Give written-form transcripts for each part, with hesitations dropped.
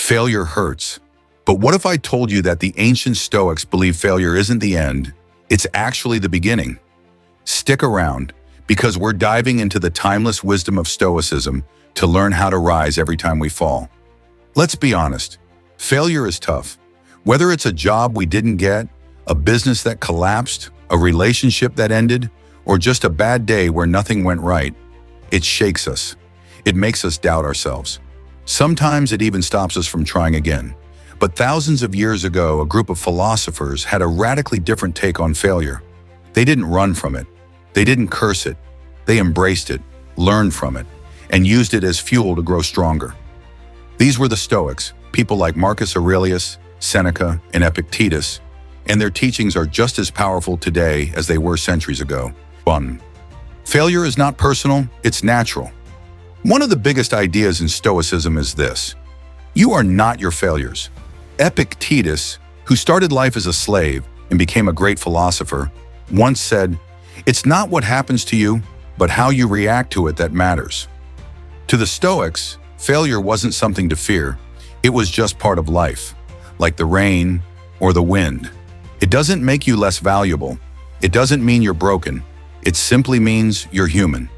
Failure hurts. But what if I told you that the ancient Stoics believed failure isn't the end, it's actually the beginning? Stick around, because we're diving into the timeless wisdom of Stoicism to learn how to rise every time we fall. Let's be honest, failure is tough. Whether it's a job we didn't get, a business that collapsed, a relationship that ended, or just a bad day where nothing went right, it shakes us. It makes us doubt ourselves. Sometimes it even stops us from trying again. But thousands of years ago, a group of philosophers had a radically different take on failure. They didn't run from it. They didn't curse it. They embraced it, learned from it, and used it as fuel to grow stronger. These were the Stoics, people like Marcus Aurelius, Seneca, and Epictetus, and their teachings are just as powerful today as they were centuries ago. 1. Failure is not personal, it's natural. One of the biggest ideas in Stoicism is this: you are not your failures. Epictetus, who started life as a slave and became a great philosopher, once said, "It's not what happens to you, but how you react to it that matters." To the Stoics, failure wasn't something to fear. It was just part of life, like the rain or the wind. It doesn't make you less valuable. It doesn't mean you're broken. It simply means you're human.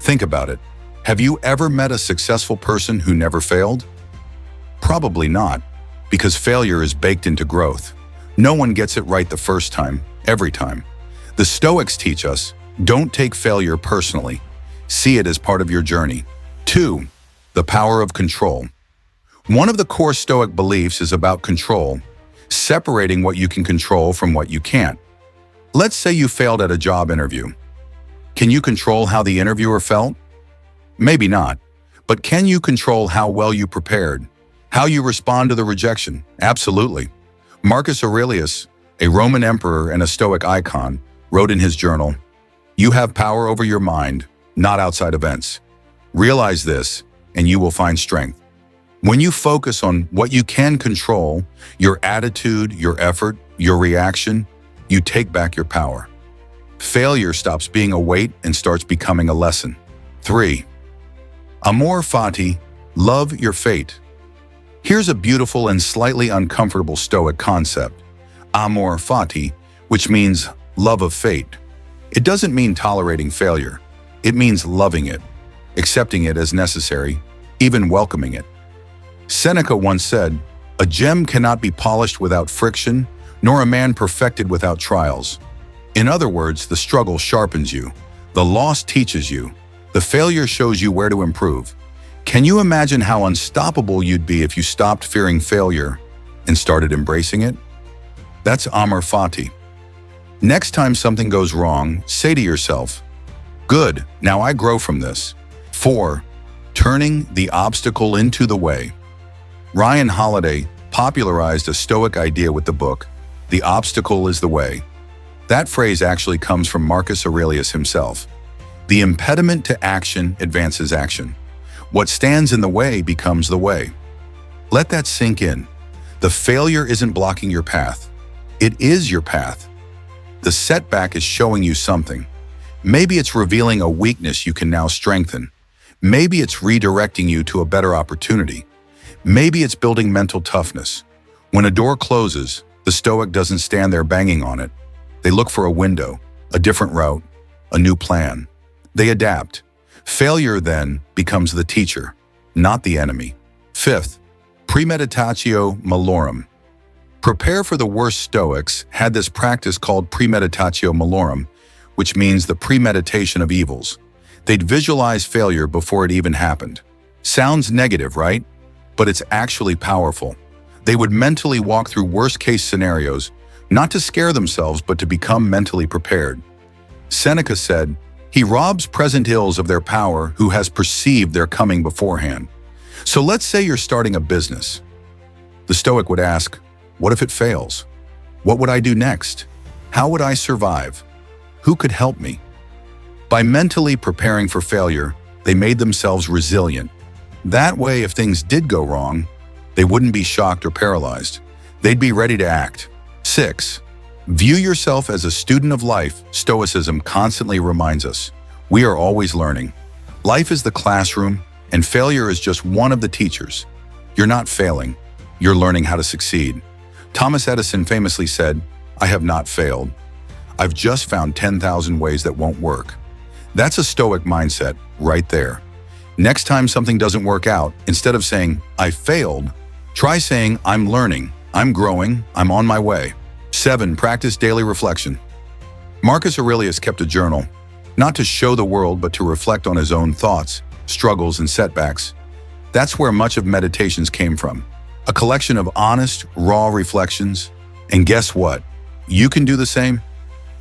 Think about it. Have you ever met a successful person who never failed? Probably not, because failure is baked into growth. No one gets it right the first time, every time. The Stoics teach us, don't take failure personally. See it as part of your journey. 2. The power of control. One of the core Stoic beliefs is about control, separating what you can control from what you can't. Let's say you failed at a job interview. Can you control how the interviewer felt? Maybe not. But can you control how well you prepared? How you respond to the rejection? Absolutely. Marcus Aurelius, a Roman emperor and a Stoic icon, wrote in his journal, "You have power over your mind, not outside events. Realize this, and you will find strength." When you focus on what you can control, your attitude, your effort, your reaction, you take back your power. Failure stops being a weight and starts becoming a lesson. 3. Amor fati, love your fate. Here's a beautiful and slightly uncomfortable Stoic concept. Amor fati, which means love of fate. It doesn't mean tolerating failure. It means loving it, accepting it as necessary, even welcoming it. Seneca once said, "A gem cannot be polished without friction, nor a man perfected without trials." In other words, the struggle sharpens you, the loss teaches you, the failure shows you where to improve. Can you imagine how unstoppable you'd be if you stopped fearing failure and started embracing it? That's amor fati. Next time something goes wrong, say to yourself, "Good, now I grow from this." 4. Turning the obstacle into the way. Ryan Holiday popularized a Stoic idea with the book, "The Obstacle is the Way." That phrase actually comes from Marcus Aurelius himself. The impediment to action advances action. What stands in the way becomes the way. Let that sink in. The failure isn't blocking your path. It is your path. The setback is showing you something. Maybe it's revealing a weakness you can now strengthen. Maybe it's redirecting you to a better opportunity. Maybe it's building mental toughness. When a door closes, the Stoic doesn't stand there banging on it. They look for a window, a different route, a new plan. They adapt. Failure then becomes the teacher, not the enemy. 5. Premeditatio malorum. Prepare for the worst. Stoics had this practice called premeditatio malorum, which means the premeditation of evils. They'd visualize failure before it even happened. Sounds negative, right? But it's actually powerful. They would mentally walk through worst-case scenarios, not to scare themselves, but to become mentally prepared. Seneca said, "He robs present ills of their power who has perceived their coming beforehand." So let's say you're starting a business. The Stoic would ask, what if it fails? What would I do next? How would I survive? Who could help me? By mentally preparing for failure, they made themselves resilient. That way, if things did go wrong, they wouldn't be shocked or paralyzed. They'd be ready to act. 6. View yourself as a student of life. Stoicism constantly reminds us, we are always learning. Life is the classroom, and failure is just one of the teachers. You're not failing. you're learning how to succeed. Thomas Edison famously said, "I have not failed. I've just found 10,000 ways that won't work." That's a Stoic mindset right there. Next time something doesn't work out, instead of saying, "I failed," try saying, "I'm learning, I'm growing, I'm on my way." 7. Practice daily reflection. Marcus Aurelius kept a journal, not to show the world but to reflect on his own thoughts, struggles, and setbacks. That's where much of meditations came from. A collection of honest, raw reflections. And guess what? You can do the same.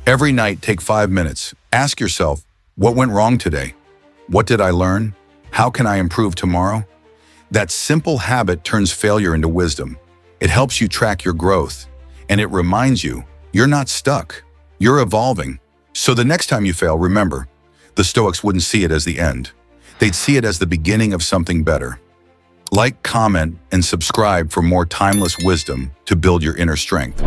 Every night, take 5 minutes. Ask yourself, what went wrong today? What did I learn? How can I improve tomorrow? That simple habit turns failure into wisdom. It helps you track your growth, and it reminds you you're not stuck. You're evolving. So the next time you fail, remember, the Stoics wouldn't see it as the end. They'd see it as the beginning of something better. Like, comment, and subscribe for more timeless wisdom to build your inner strength.